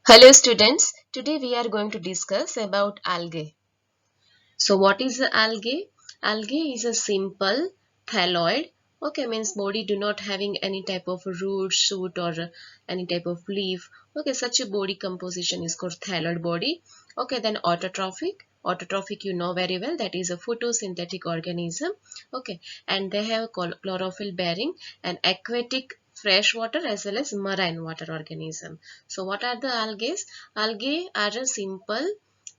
Hello students, today we are going to discuss about algae. So what is the algae? Algae is a simple thalloid. Okay, means body do not having any type of root, shoot or any type of leaf. Okay, such a body composition is called thalloid body. Okay, then autotrophic. Autotrophic you know very well, that is a photosynthetic organism. Okay, and they have chlorophyll bearing and aquatic freshwater as well as marine water organism. So what are the algae? Algae are a simple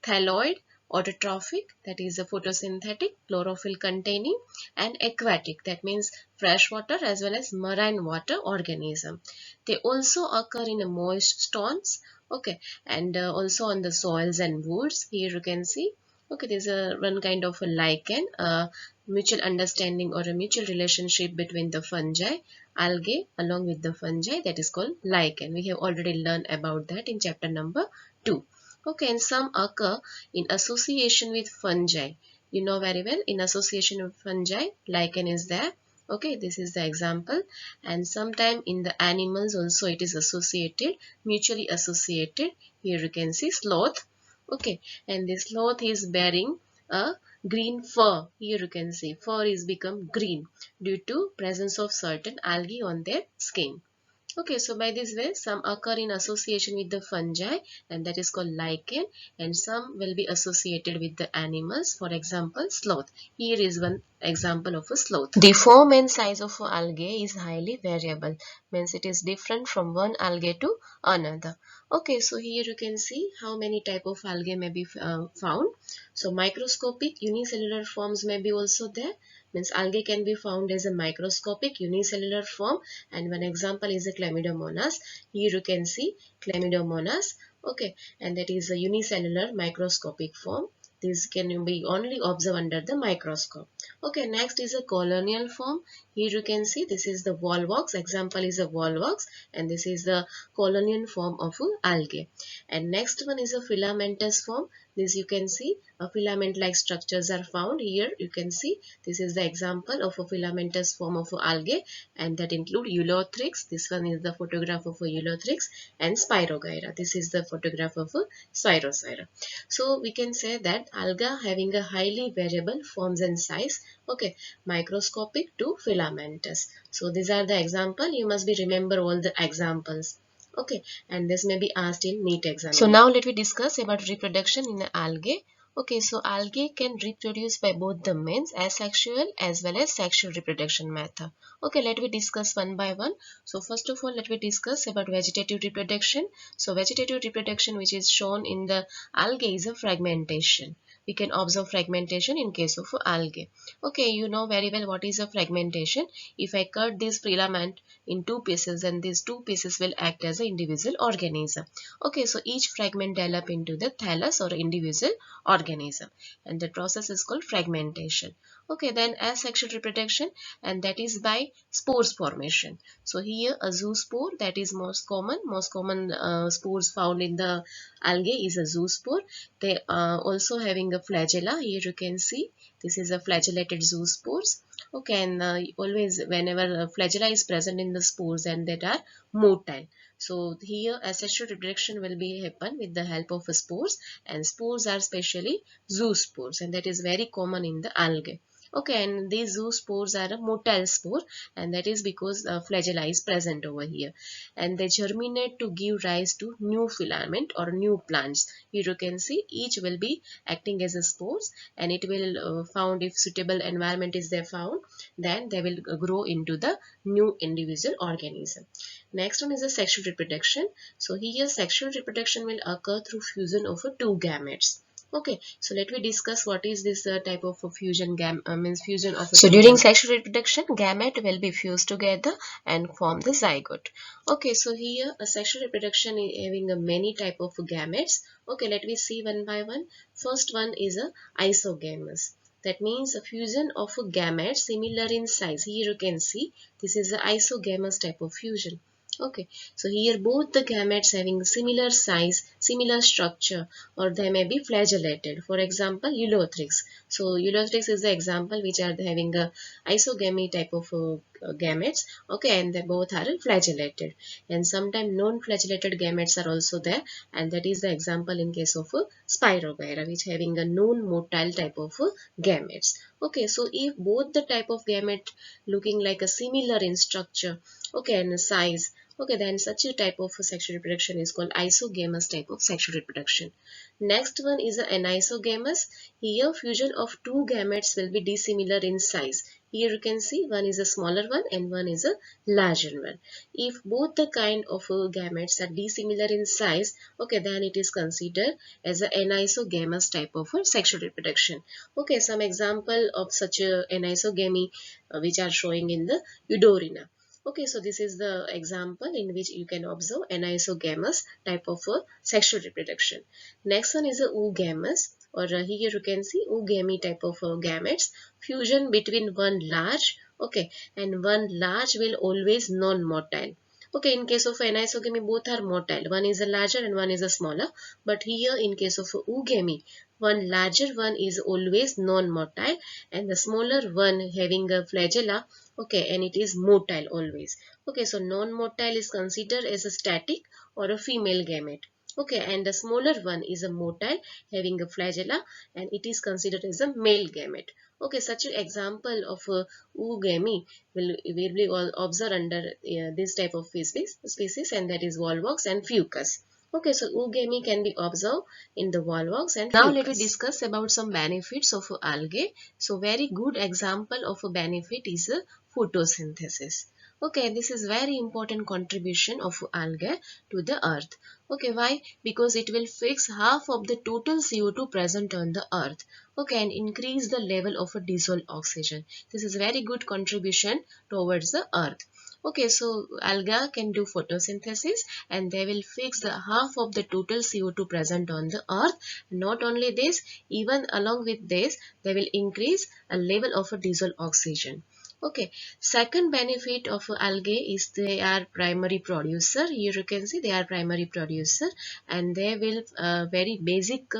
thalloid, autotrophic, that is a photosynthetic, chlorophyll containing, and aquatic, that means freshwater as well as marine water organism. They also occur in moist stones, okay, and also on the soils and woods. Here you can see, okay, there's a one kind of a lichen, a mutual understanding or a mutual relationship between the fungi, algae along with the fungi, that is called lichen. We have already learned about that in chapter number 2. Okay, and some occur in association with fungi. You know very well, in association with fungi, lichen is there. Okay, this is the example. And sometime in the animals also it is associated, mutually associated. Here you can see sloth. Okay, and this sloth is bearing a green fur. Here you can see fur is become green due to presence of certain algae on their skin. Okay, so by this way, some occur in association with the fungi, and that is called lichen, and some will be associated with the animals. For example, sloth. Here is one example of a sloth. The form and size of algae is highly variable, means it is different from one algae to another. Okay, so here you can see how many type of algae may be found. So microscopic unicellular forms may be also there, means algae can be found as a microscopic unicellular form, and one example is a chlamydomonas. Here you can see chlamydomonas, okay, and that is a unicellular microscopic form. This can be only observed under the microscope. Okay, next is a colonial form. Here you can see this is the volvox. Example is a volvox, and this is the colonial form of algae. And next one is a filamentous form. This you can see a filament like structures are found. Here you can see this is the example of a filamentous form of algae, and that include Ulothrix. This one is the photograph of a Ulothrix, and Spirogyra. This is the photograph of a Spirogyra. So we can say that alga having a highly variable forms and size. Okay, microscopic to filamentous. So these are the example. You must be remember all the examples. Okay, and this may be asked in NEET exam. So now let me discuss about reproduction in algae. Okay, so algae can reproduce by both the means asexual as well as sexual reproduction method. Okay, let me discuss one by one. So first of all, let me discuss about vegetative reproduction. So vegetative reproduction, which is shown in the algae, is a fragmentation. We can observe fragmentation in case of algae. Okay, you know very well what is a fragmentation. If I cut this filament in two pieces, then these two pieces will act as an individual organism. Okay, so each fragment develop into the thallus or individual organism, and the process is called fragmentation. Okay, then asexual reproduction, and that is by spores formation. So here a zoospore, that is most common spores found in the algae is a zoospore. They also having a flagella. Here you can see this is a flagellated zoospores. Okay, and always whenever flagella is present in the spores, and that are motile. So here asexual reproduction will be happen with the help of spores, and spores are specially zoospores, and that is very common in the algae. Okay, and these zoospores are a motile spore, and that is because flagella is present over here, and they germinate to give rise to new filament or new plants. Here you can see each will be acting as a spores, and it will found if suitable environment is there found, then they will grow into the new individual organism. Next one is the sexual reproduction. So here sexual reproduction will occur through fusion of two gametes. Okay, so let me discuss what is this type of fusion means fusion of. So during sexual reproduction, gamete will be fused together and form the zygote. Okay, so here a sexual reproduction is having a many type of gametes. Okay, let me see one by one. First one is a isogamous. That means a fusion of a gamete similar in size. Here you can see this is the isogamous type of fusion. Okay, so here both the gametes having similar size, similar structure, or they may be flagellated. For example, Eulothrix. So Eulothrix is the example which are having a isogamy type of gametes. Okay, and they both are flagellated. And sometimes non-flagellated gametes are also there, and that is the example in case of Spirogyra, which having a non-motile type of gametes. Okay, so if both the type of gamete looking like a similar in structure, okay, and size, okay, then such a type of sexual reproduction is called isogamous type of sexual reproduction. Next one is anisogamous. Here fusion of two gametes will be dissimilar in size. Here you can see one is a smaller one and one is a larger one. If both the kind of gametes are dissimilar in size, okay, then it is considered as an anisogamous type of sexual reproduction. Okay, some example of such a anisogamy which are showing in the Eudorina. Okay, so this is the example in which you can observe anisogamous type of sexual reproduction. Next one is a oogamous, or here you can see oogamy type of gametes, fusion between one large, okay, and one large will always non-motile. Okay, in case of anisogamy, both are motile. One is a larger and one is a smaller. But here, in case of oogamy, one larger one is always non-motile, and the smaller one having a flagella, okay, and it is motile always. Okay, so non-motile is considered as a static or a female gamete. Okay, and the smaller one is a motile having a flagella, and it is considered as a male gamete. Okay, such an example of oogamy will be observed under this type of species, and that is volvox and fucus. Okay, so oogamy can be observed in the volvox and now let me discuss about some benefits of algae. So very good example of a benefit is photosynthesis. Okay, this is very important contribution of algae to the earth. Okay, why? Because it will fix half of the total CO2 present on the earth. Okay, and increase the level of a dissolved oxygen. This is very good contribution towards the earth. Okay, so algae can do photosynthesis and they will fix the half of the total CO2 present on the earth. Not only this, even along with this, they will increase a level of a dissolved oxygen. Okay, second benefit of algae is they are primary producer. Here you can see they are primary producer and they will very basic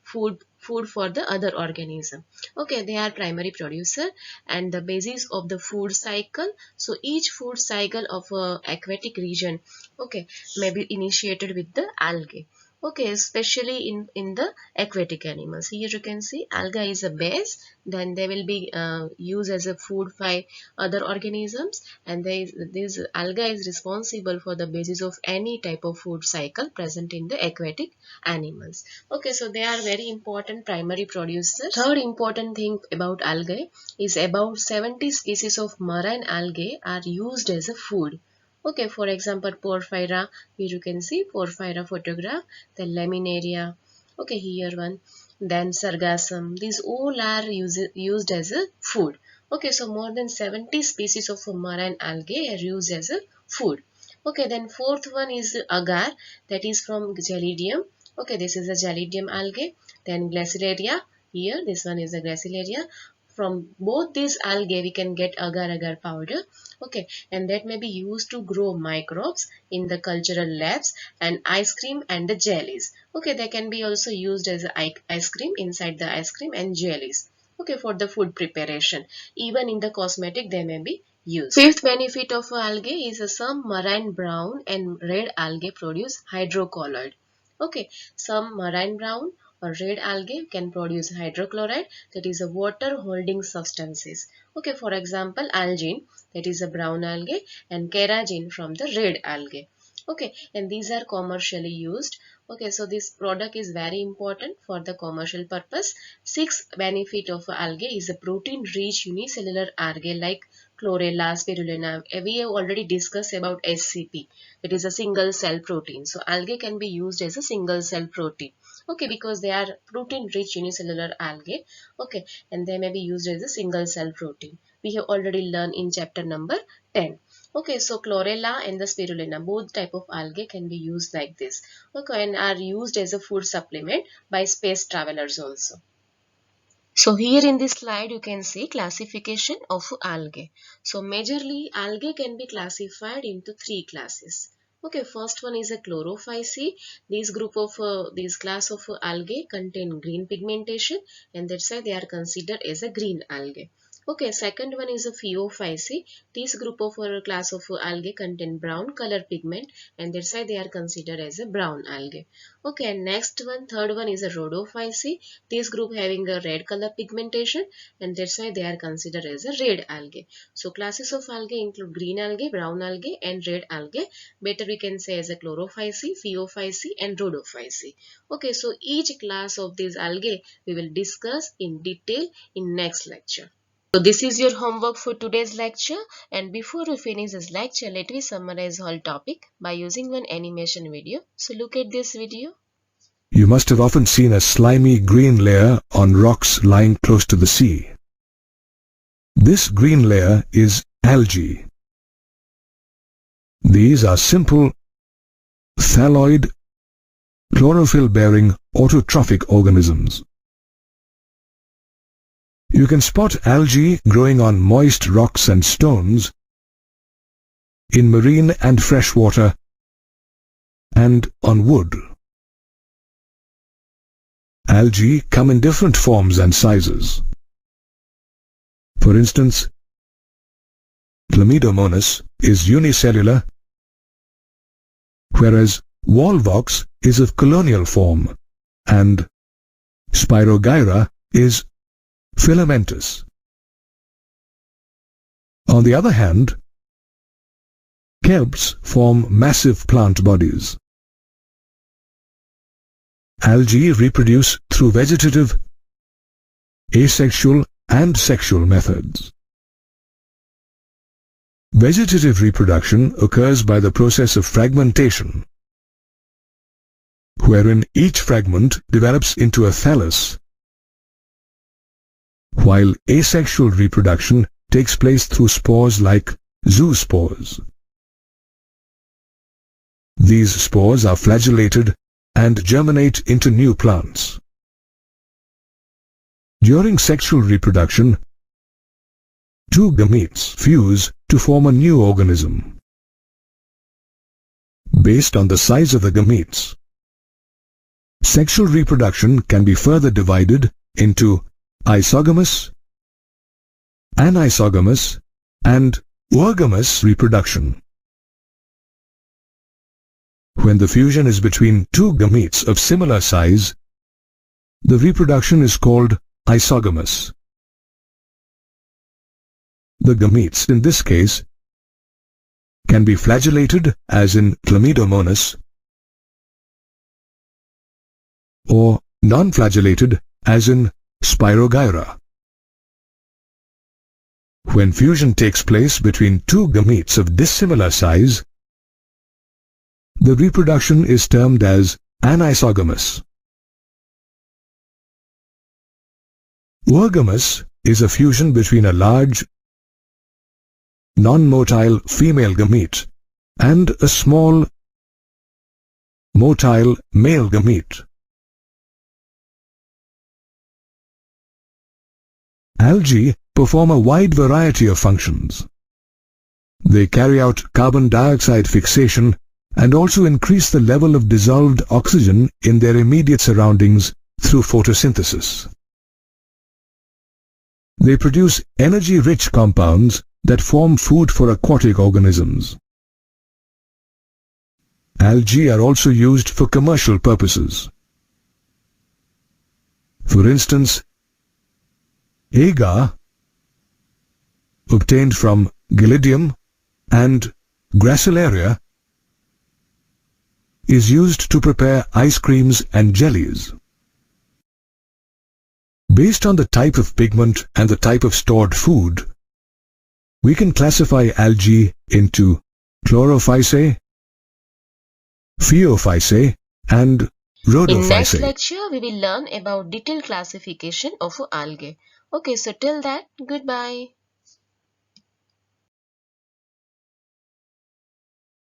food for the other organism. Okay, they are primary producer and the basis of the food cycle. So each food cycle of a aquatic region, okay, may be initiated with the algae. Okay, especially in the aquatic animals. Here you can see algae is a base, then they will be used as a food by other organisms, and this algae is responsible for the basis of any type of food cycle present in the aquatic animals. Okay, so they are very important primary producers. Third important thing about algae is about 70 species of marine algae are used as a food. Okay, for example, Porphyra, here you can see Porphyra photograph, then Laminaria, okay, here one, then Sargassum, these all are used as a food. Okay, so more than 70 species of marine algae are used as a food. Okay, then fourth one is agar, that is from Gelidium. Okay, this is a Gelidium algae. Then Gracilaria, here this one is a Gracilaria. From both these algae we can get agar-agar powder. Okay, and that may be used to grow microbes in the cultural labs and ice cream and the jellies. Okay, they can be also used as ice cream inside the ice cream and jellies. Okay, for the food preparation. Even in the cosmetic they may be used. Fifth benefit of algae is some marine brown and red algae produce hydrocolloid. Okay, some marine brown or red algae can produce hydrochloride, that is a water holding substances. Okay, for example, algin, that is a brown algae, and carrageen from the red algae. Okay, and these are commercially used. Okay, so this product is very important for the commercial purpose. Sixth benefit of algae is a protein rich unicellular algae like chlorella, spirulina. We have already discussed about SCP, that is a single cell protein. So algae can be used as a single cell protein. Okay, because they are protein rich unicellular algae. Okay, and they may be used as a single cell protein. We have already learned in chapter number 10. Okay, so chlorella and the spirulina, both type of algae can be used like this. Okay, and are used as a food supplement by space travelers also. So here in this slide you can see classification of algae. So majorly algae can be classified into three classes. Okay, first one is a chlorophyceae. These class of algae contain green pigmentation, and that's why they are considered as a green algae. Okay, second one is a phaeophyceae. This group of class of algae contain brown color pigment, and that's why they are considered as a brown algae. Okay, and next one, third one is a rhodophyceae. This group having a red color pigmentation, and that's why they are considered as a red algae. So classes of algae include green algae, brown algae, and red algae. Better we can say as a chlorophyceae, phaeophyceae, and rhodophyceae. Okay, so each class of these algae we will discuss in detail in next lecture. So this is your homework for today's lecture, and before we finish this lecture, let me summarize whole topic by using one animation video. So look at this video. You must have often seen a slimy green layer on rocks lying close to the sea. This green layer is algae. These are simple, thalloid, chlorophyll-bearing autotrophic organisms. You can spot algae growing on moist rocks and stones, in marine and freshwater, and on wood. Algae come in different forms and sizes. For instance, Chlamydomonas is unicellular, whereas Volvox is of colonial form, and Spirogyra is filamentous. On the other hand, kelps form massive plant bodies. Algae reproduce through vegetative, asexual, and sexual methods. Vegetative reproduction occurs by the process of fragmentation, wherein each fragment develops into a thallus, while asexual reproduction takes place through spores like zoospores. These spores are flagellated and germinate into new plants. During sexual reproduction, two gametes fuse to form a new organism. Based on the size of the gametes, sexual reproduction can be further divided into isogamous, anisogamous, and oogamous reproduction. When the fusion is between two gametes of similar size, the reproduction is called isogamous. The gametes in this case can be flagellated, as in Chlamydomonas, or non-flagellated, as in Spirogyra. When fusion takes place between two gametes of dissimilar size, the reproduction is termed as anisogamous. Oogamous is a fusion between a large, non-motile female gamete and a small, motile male gamete. Algae perform a wide variety of functions. They carry out carbon dioxide fixation and also increase the level of dissolved oxygen in their immediate surroundings through photosynthesis. They produce energy-rich compounds that form food for aquatic organisms. Algae are also used for commercial purposes. For instance, agar, obtained from Gelidium and Gracilaria, is used to prepare ice creams and jellies. Based on the type of pigment and the type of stored food, we can classify algae into chlorophyceae, phaeophyceae, and rhodophyceae. In next lecture, we will learn about detailed classification of algae. Okay, so till that, goodbye.